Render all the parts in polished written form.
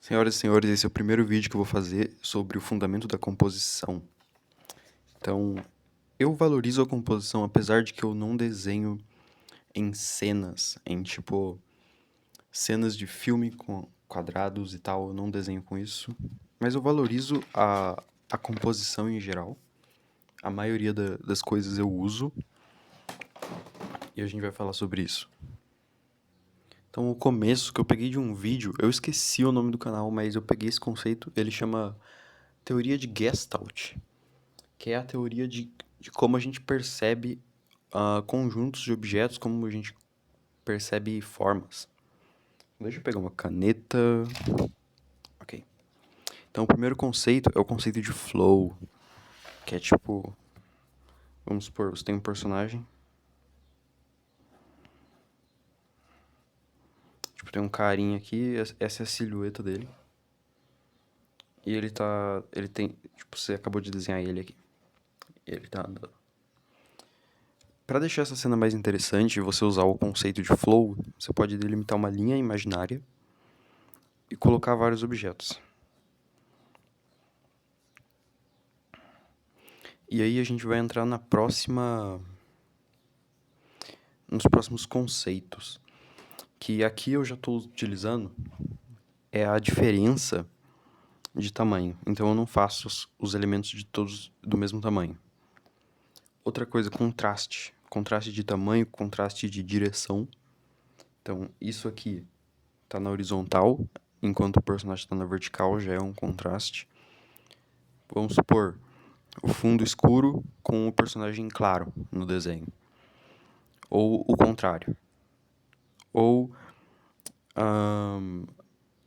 Senhoras e senhores, esse é o primeiro vídeo que eu vou fazer sobre o fundamento da composição. Então, eu valorizo a composição apesar de que eu não desenho em cenas, em tipo cenas de filme com quadrados e tal, eu não desenho com isso. Mas eu valorizo a composição em geral. A maioria das coisas eu uso e a gente vai falar sobre isso. Então, o começo que eu peguei de um vídeo, eu esqueci o nome do canal, mas eu peguei esse conceito, ele chama Teoria de Gestalt, que é a teoria de como a gente percebe conjuntos de objetos, como a gente percebe formas. Deixa eu pegar uma caneta. Ok. Então, o primeiro conceito é o conceito de flow, que é tipo... Vamos supor, você tem um personagem. Tipo, tem um carinha aqui, essa é a silhueta dele. E ele tá... Ele tem... Tipo, você acabou de desenhar ele aqui. Ele tá andando. Para deixar essa cena mais interessante e você usar o conceito de flow, você pode delimitar uma linha imaginária e colocar vários objetos. E aí a gente vai entrar nos próximos conceitos, que aqui eu já estou utilizando é a diferença de tamanho. Então eu não faço os elementos de todos do mesmo tamanho. Outra coisa, contraste. Contraste de tamanho, contraste de direção. Então isso aqui está na horizontal, enquanto o personagem está na vertical, já é um contraste. Vamos supor, o fundo escuro com o personagem claro no desenho. Ou o contrário. Ou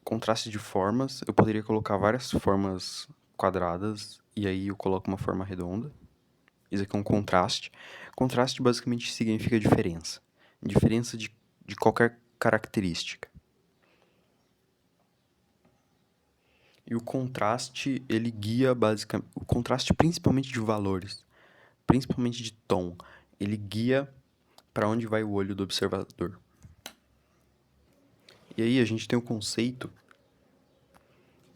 contraste de formas. Eu poderia colocar várias formas quadradas e aí eu coloco uma forma redonda. Isso aqui é um contraste. Contraste basicamente significa diferença. Diferença de qualquer característica. E o contraste, ele guia basicamente... O contraste principalmente de valores, principalmente de tom, ele guia para onde vai o olho do observador. E aí a gente tem o conceito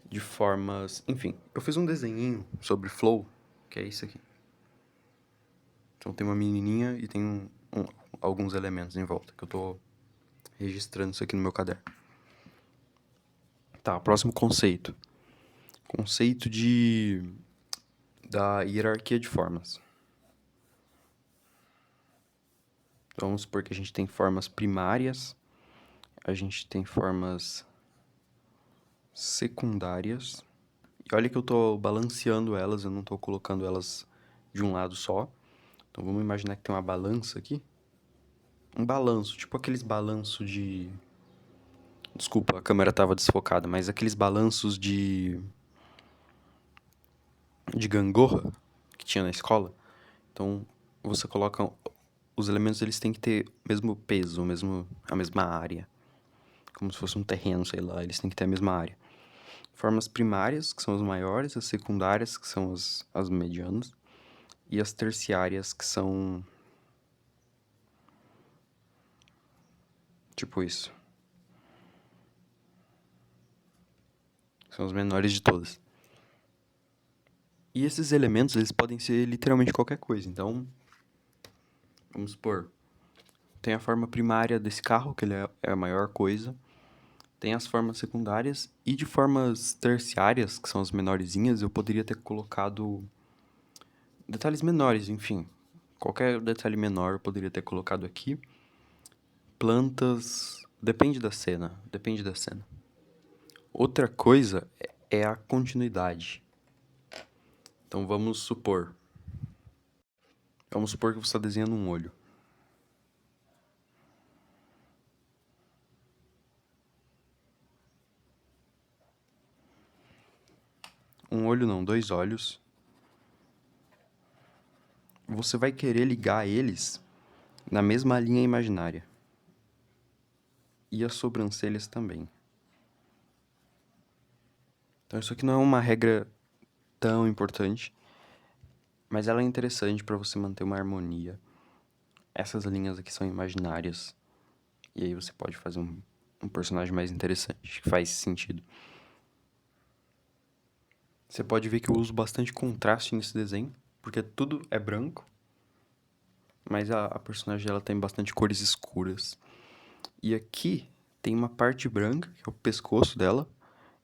de formas... Enfim, eu fiz um desenhinho sobre flow, que é isso aqui. Então tem uma menininha e tem alguns elementos em volta, que eu tô registrando isso aqui no meu caderno. Tá, próximo conceito. Conceito da hierarquia de formas. Então, vamos supor que a gente tem formas primárias, a gente tem formas secundárias. E olha que eu tô balanceando elas, eu não tô colocando elas de um lado só. Então vamos imaginar que tem uma balança aqui. Um balanço, tipo aqueles balanços de... Desculpa, a câmera tava desfocada, mas aqueles balanços de gangorra que tinha na escola. Então, você coloca... Os elementos, eles têm que ter o mesmo peso, a mesma área. Como se fosse um terreno, sei lá, eles têm que ter a mesma área. Formas primárias, que são as maiores, as secundárias, que são as medianas, e as terciárias, que são... Tipo isso. São as menores de todas. E esses elementos, eles podem ser literalmente qualquer coisa. Então, vamos supor, tem a forma primária desse carro, que ele é a maior coisa. Tem as formas secundárias e de formas terciárias, que são as menorzinhas, eu poderia ter colocado detalhes menores, enfim. Qualquer detalhe menor eu poderia ter colocado aqui. Plantas... Depende da cena, depende da cena. Outra coisa é a continuidade. Então vamos supor que você está desenhando um olho. Um olho não, dois olhos. Você vai querer ligar eles na mesma linha imaginária. E as sobrancelhas também. Então isso aqui não é uma regra tão importante, mas ela é interessante para você manter uma harmonia. Essas linhas aqui são imaginárias. E aí você pode fazer um personagem mais interessante, que faz sentido. Você pode ver que eu uso bastante contraste nesse desenho, porque tudo é branco, mas a personagem dela tem bastante cores escuras. E aqui tem uma parte branca, que é o pescoço dela,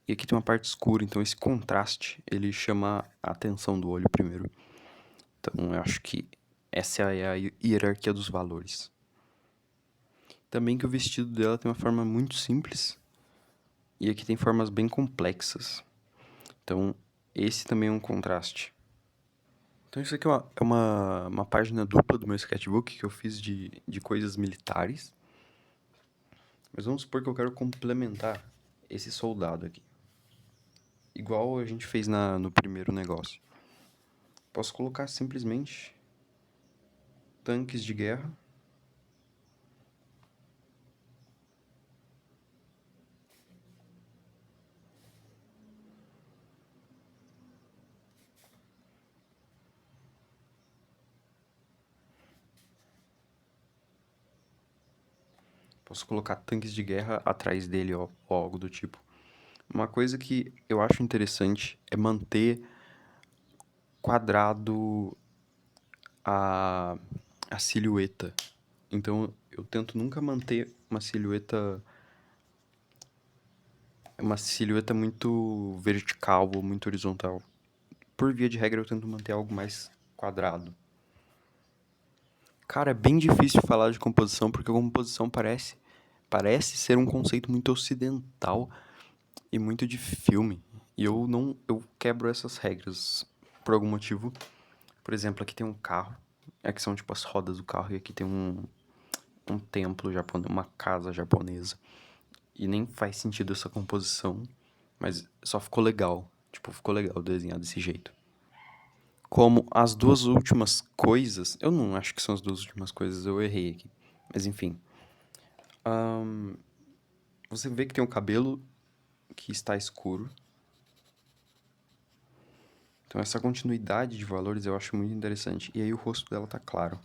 e aqui tem uma parte escura, então esse contraste, ele chama a atenção do olho primeiro. Então eu acho que essa é a hierarquia dos valores. Também que o vestido dela tem uma forma muito simples, e aqui tem formas bem complexas. Então esse também é um contraste. Então isso aqui é uma página dupla do meu sketchbook que eu fiz de coisas militares. Mas vamos supor que eu quero complementar esse soldado aqui. Igual a gente fez no primeiro negócio. Posso colocar simplesmente tanques de guerra. Posso colocar tanques de guerra atrás dele ou algo do tipo. Uma coisa que eu acho interessante é manter quadrado a, a silhueta. Então eu tento nunca manter uma silhueta muito vertical ou muito horizontal. Por via de regra, eu tento manter algo mais quadrado. Cara, é bem difícil falar de composição, porque a composição parece ser um conceito muito ocidental e muito de filme. E eu quebro essas regras por algum motivo. Por exemplo, aqui tem um carro, aqui são tipo as rodas do carro, e aqui tem um templo japonês, uma casa japonesa. E nem faz sentido essa composição, mas só ficou legal. Tipo, ficou legal desenhar desse jeito. Como as duas últimas coisas, eu não acho que são as duas últimas coisas, eu errei aqui. Mas enfim. Você vê que tem um cabelo que está escuro. Então essa continuidade de valores eu acho muito interessante. E aí o rosto dela tá claro.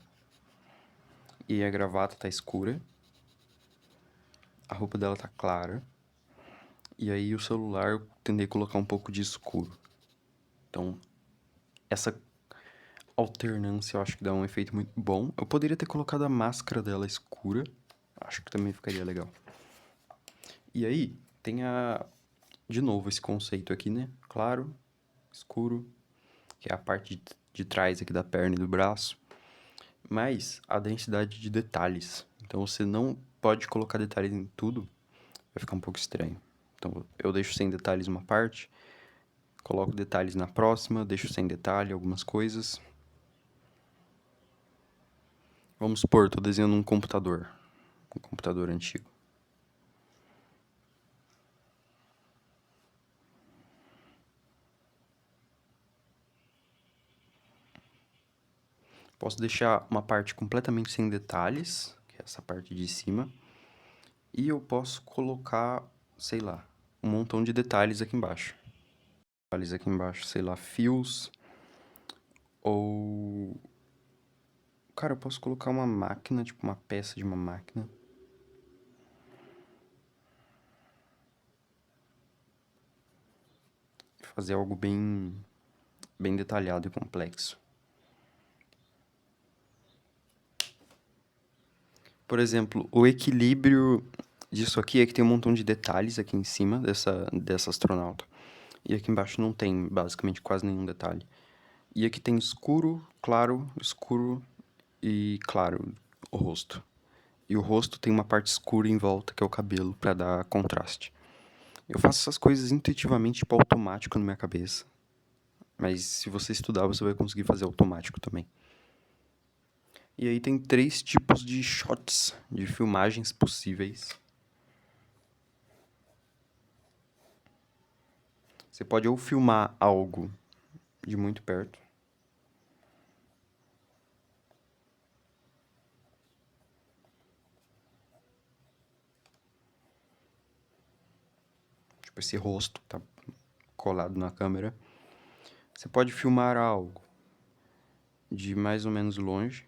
E a gravata tá escura. A roupa dela tá clara. E aí o celular eu tentei colocar um pouco de escuro. Então, essa alternância eu acho que dá um efeito muito bom. Eu poderia ter colocado a máscara dela escura. Acho que também ficaria legal. E aí, tem de novo esse conceito aqui, né? Claro, escuro, que é a parte de trás aqui da perna e do braço. Mas a densidade de detalhes. Então você não pode colocar detalhes em tudo, vai ficar um pouco estranho. Então eu deixo sem detalhes uma parte, coloco detalhes na próxima, deixo sem detalhe algumas coisas. Vamos supor, estou desenhando um computador antigo. Posso deixar uma parte completamente sem detalhes, que é essa parte de cima, e eu posso colocar, sei lá, um montão de detalhes aqui embaixo. Detalhes aqui embaixo, sei lá, fios, ou... Cara, eu posso colocar uma máquina, tipo uma peça de uma máquina. Fazer algo bem detalhado e complexo. Por exemplo, o equilíbrio disso aqui é que tem um montão de detalhes aqui em cima dessa astronauta. E aqui embaixo não tem basicamente quase nenhum detalhe. E aqui tem escuro e claro o rosto. E o rosto tem uma parte escura em volta, que é o cabelo, pra dar contraste. Eu faço essas coisas intuitivamente, tipo, automático na minha cabeça. Mas se você estudar, você vai conseguir fazer automático também. E aí tem 3 tipos de shots, de filmagens possíveis. Você pode ou filmar algo de muito perto, tipo esse rosto tá colado na câmera. Você pode filmar algo de mais ou menos longe.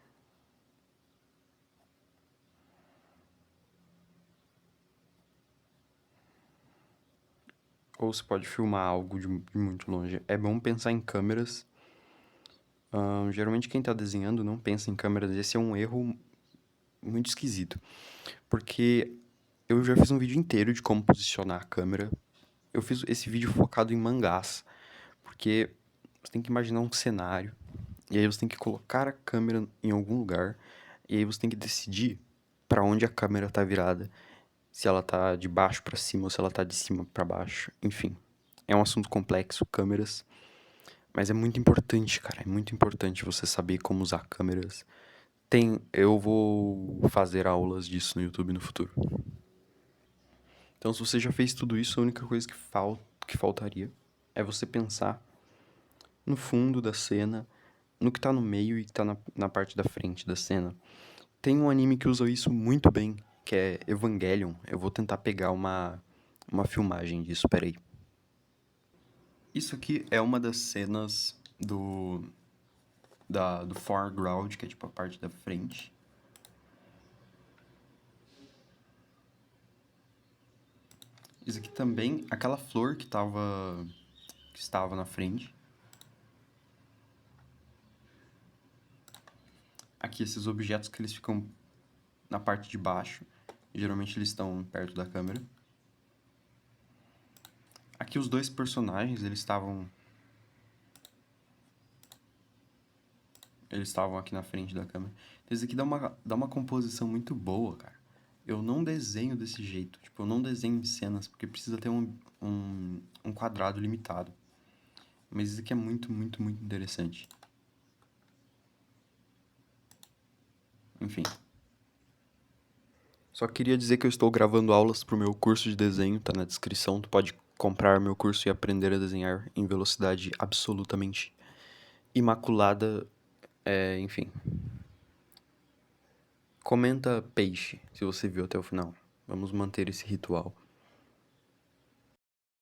ou você pode filmar algo de muito longe. É bom pensar em câmeras. Geralmente quem tá desenhando não pensa em câmeras. Esse é um erro muito esquisito. Porque eu já fiz um vídeo inteiro de como posicionar a câmera. Eu fiz esse vídeo focado em mangás. Porque você tem que imaginar um cenário. E aí você tem que colocar a câmera em algum lugar. E aí você tem que decidir pra onde a câmera tá virada. Se ela tá de baixo pra cima ou se ela tá de cima pra baixo. Enfim, é um assunto complexo, câmeras. Mas é muito importante, cara. É muito importante você saber como usar câmeras. Eu vou fazer aulas disso no YouTube no futuro. Então, se você já fez tudo isso, a única coisa que faltaria é você pensar no fundo da cena, no que tá no meio e que tá na parte da frente da cena. Tem um anime que usa isso muito bem, que é Evangelion. Eu vou tentar pegar uma filmagem disso, peraí. Isso aqui é uma das cenas do foreground, que é tipo a parte da frente. Isso aqui também, aquela flor que estava na frente. Aqui esses objetos que eles ficam na parte de baixo. Geralmente eles estão perto da câmera. Aqui os dois personagens, eles estavam aqui na frente da câmera. Esse aqui dá uma composição muito boa, cara. Eu não desenho desse jeito. Tipo, eu não desenho em cenas, porque precisa ter um quadrado limitado. Mas isso aqui é muito, muito, muito interessante. Enfim. Só queria dizer que eu estou gravando aulas pro meu curso de desenho, tá na descrição. Tu pode comprar meu curso e aprender a desenhar em velocidade absolutamente imaculada. Enfim. Comenta peixe se você viu até o final. Vamos manter esse ritual.